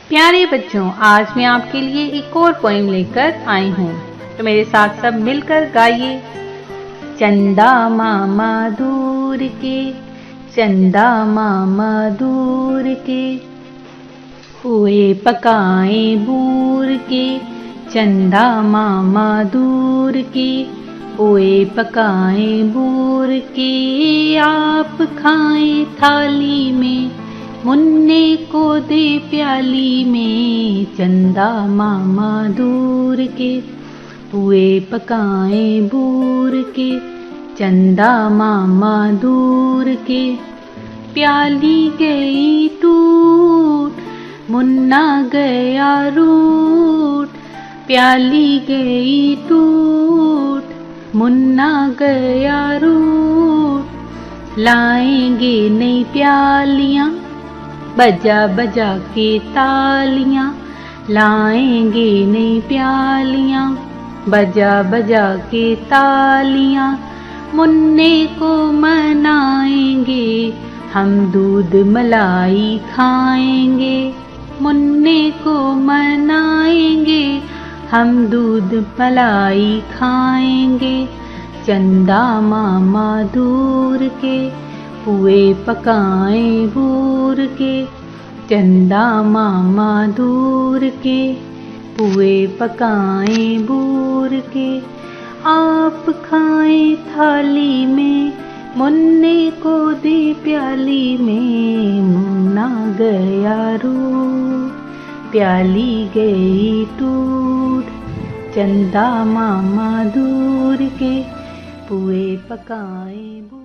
प्यारे बच्चों, आज मैं आपके लिए एक और पोएम लेकर आई हूँ, तो मेरे साथ सब मिलकर गाइए। चंदा मामा दूर के, चंदा मामा दूर के, हुए पकाए बूर के, चंदा मामा दूर के, हुए पकाए बूर के, आप खाएं थाली में, मुन्ने को दे प्याली में, चंदा मामा दूर के, हुए पकाए बूर के, चंदा मामा दूर के, प्याली गई टूट, मुन्ना गया रूठ, प्याली गई टूट, मुन्ना गया रूठ, लाएंगे नई प्यालियां, बजा बजा के तालियां, लाएंगे नई प्यालियां, बजा बजा के तालियां, मुन्ने को मनाएंगे, हम दूध मलाई खाएंगे, मुन्ने को मनाएंगे, हम दूध मलाई खाएंगे, चंदा मामा दूर के, हुए पकाए बूर के, चंदा मामा दूर के, हुए पकाए बूर के, आप खाएं थाली में, मुन्ने को दे प्याली में, मुन्ना गया रूठ, प्याली गई टूट, चंदा मामा दूर के, हुए पकाए बूर